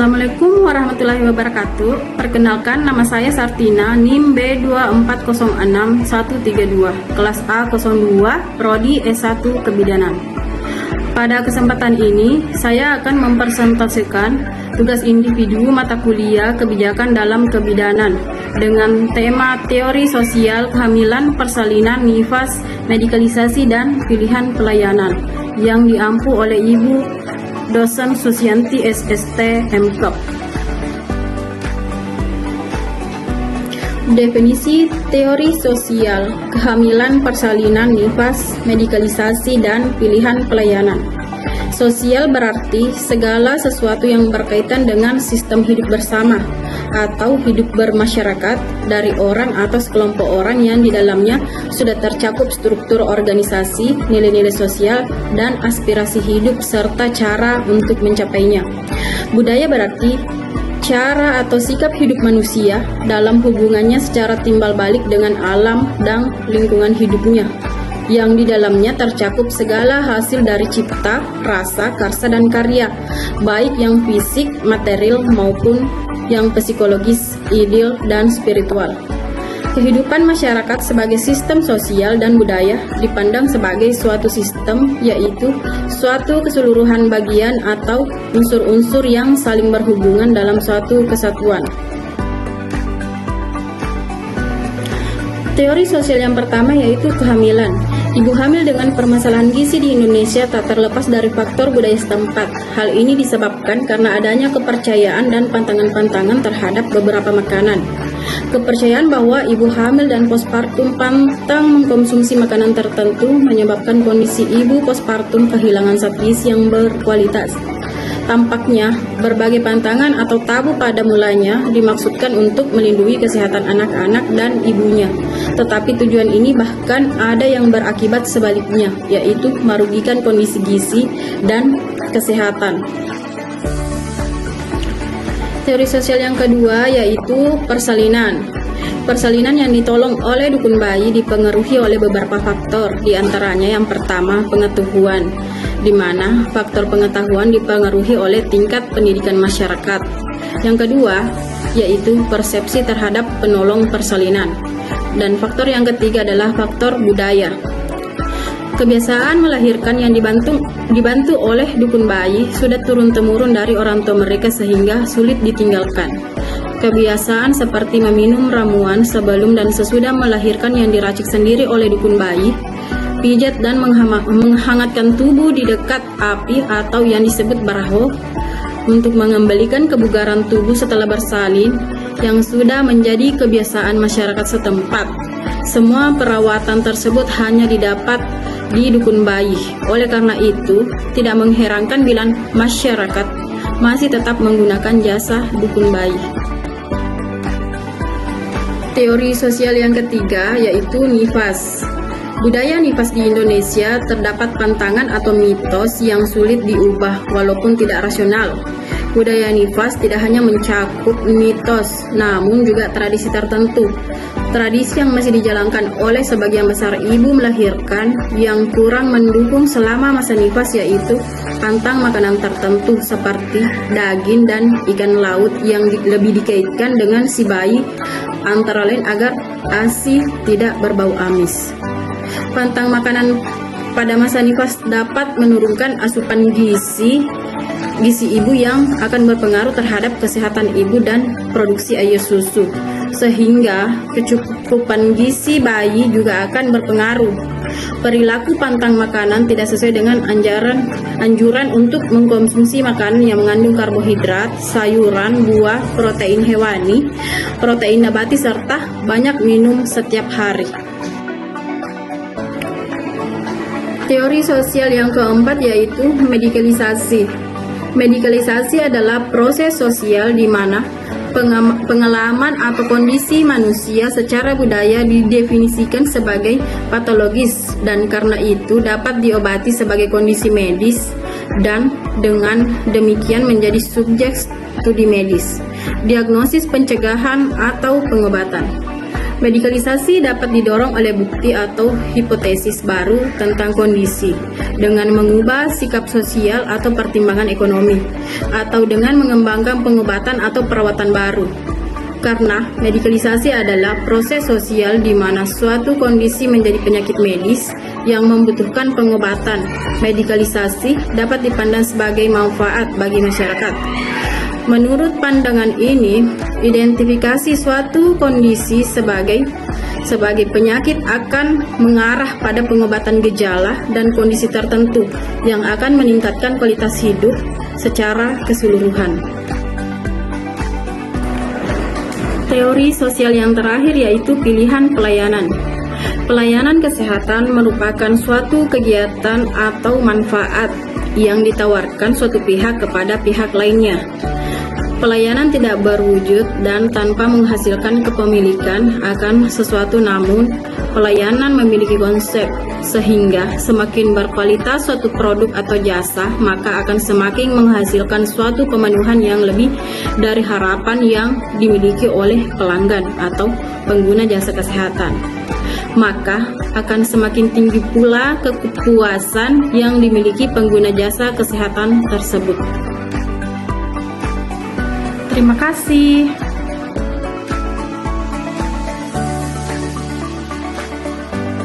Assalamualaikum warahmatullahi wabarakatuh. Perkenalkan, nama saya Sartina, NIM B2406132, kelas A02, Prodi S1 Kebidanan. Pada kesempatan ini, saya akan mempresentasikan tugas individu mata kuliah kebijakan dalam kebidanan dengan tema teori sosial kehamilan, persalinan, nifas, medikalisasi, dan pilihan pelayanan yang diampu oleh Ibu Dosen Susianti SST MKop. Definisi teori sosial kehamilan, persalinan, nifas, medikalisasi, dan pilihan pelayanan. Sosial berarti segala sesuatu yang berkaitan dengan sistem hidup bersama atau hidup bermasyarakat dari orang atau sekelompok orang yang di dalamnya sudah tercakup struktur organisasi, nilai-nilai sosial, dan aspirasi hidup serta cara untuk mencapainya. Budaya berarti cara atau sikap hidup manusia dalam hubungannya secara timbal balik dengan alam dan lingkungan hidupnya, yang di dalamnya tercakup segala hasil dari cipta, rasa, karsa, dan karya, baik yang fisik, material, maupun yang psikologis, ideal, dan spiritual. Kehidupan masyarakat sebagai sistem sosial dan budaya dipandang sebagai suatu sistem, yaitu suatu keseluruhan bagian atau unsur-unsur yang saling berhubungan dalam suatu kesatuan. Teori sosial yang pertama yaitu kehamilan. Ibu hamil dengan permasalahan gizi di Indonesia tak terlepas dari faktor budaya setempat. Hal ini disebabkan karena adanya kepercayaan dan pantangan-pantangan terhadap beberapa makanan. Kepercayaan bahwa ibu hamil dan postpartum pantang mengkonsumsi makanan tertentu menyebabkan kondisi ibu postpartum kehilangan zat gizi yang berkualitas. Tampaknya, berbagai pantangan atau tabu pada mulanya dimaksudkan untuk melindungi kesehatan anak-anak dan ibunya. Tetapi tujuan ini bahkan ada yang berakibat sebaliknya, yaitu merugikan kondisi gizi dan kesehatan. Teori sosial yang kedua yaitu persalinan. Persalinan yang ditolong oleh dukun bayi dipengaruhi oleh beberapa faktor, diantaranya yang pertama pengetahuan, di mana faktor pengetahuan dipengaruhi oleh tingkat pendidikan masyarakat. Yang kedua yaitu persepsi terhadap penolong persalinan, dan faktor yang ketiga adalah faktor budaya. Kebiasaan melahirkan yang dibantu oleh dukun bayi sudah turun-temurun dari orang tua mereka sehingga sulit ditinggalkan. Kebiasaan seperti meminum ramuan sebelum dan sesudah melahirkan yang diracik sendiri oleh dukun bayi, pijat dan menghangatkan tubuh di dekat api atau yang disebut baraho untuk mengembalikan kebugaran tubuh setelah bersalin yang sudah menjadi kebiasaan masyarakat setempat. Semua perawatan tersebut hanya didapat di dukun bayi. Oleh karena itu, tidak mengherankan bila masyarakat masih tetap menggunakan jasa dukun bayi. Teori sosial yang ketiga yaitu nifas. Budaya nifas di Indonesia terdapat pantangan atau mitos yang sulit diubah walaupun tidak rasional. Budaya nifas tidak hanya mencakup mitos, namun juga tradisi tertentu. Tradisi yang masih dijalankan oleh sebagian besar ibu melahirkan yang kurang mendukung selama masa nifas, yaitu pantang makanan tertentu seperti daging dan ikan laut yang lebih dikaitkan dengan si bayi, antara lain agar ASI tidak berbau amis. Pantang makanan pada masa nifas dapat menurunkan asupan gizi ibu yang akan berpengaruh terhadap kesehatan ibu dan produksi air susu, sehingga kecukupan gizi bayi juga akan berpengaruh. Perilaku pantang makanan tidak sesuai dengan anjuran untuk mengkonsumsi makanan yang mengandung karbohidrat, sayuran, buah, protein hewani, protein nabati, serta banyak minum setiap hari. Teori sosial yang keempat yaitu medikalisasi. Medikalisasi adalah proses sosial di mana pengalaman atau kondisi manusia secara budaya didefinisikan sebagai patologis dan karena itu dapat diobati sebagai kondisi medis dan dengan demikian menjadi subjek studi medis, diagnosis, pencegahan, atau pengobatan. Medikalisasi dapat didorong oleh bukti atau hipotesis baru tentang kondisi, dengan mengubah sikap sosial atau pertimbangan ekonomi, atau dengan mengembangkan pengobatan atau perawatan baru. Karena medikalisasi adalah proses sosial di mana suatu kondisi menjadi penyakit medis yang membutuhkan pengobatan. Medikalisasi dapat dipandang sebagai manfaat bagi masyarakat. Menurut pandangan ini, identifikasi suatu kondisi sebagai penyakit akan mengarah pada pengobatan gejala dan kondisi tertentu yang akan meningkatkan kualitas hidup secara keseluruhan. Teori sosial yang terakhir yaitu pilihan pelayanan. Pelayanan kesehatan merupakan suatu kegiatan atau manfaat yang ditawarkan suatu pihak kepada pihak lainnya. Pelayanan tidak berwujud dan tanpa menghasilkan kepemilikan akan sesuatu, namun pelayanan memiliki konsep, sehingga semakin berkualitas suatu produk atau jasa, maka akan semakin menghasilkan suatu pemenuhan yang lebih dari harapan yang dimiliki oleh pelanggan atau pengguna jasa kesehatan. Maka akan semakin tinggi pula kepuasan yang dimiliki pengguna jasa kesehatan tersebut. Terima kasih.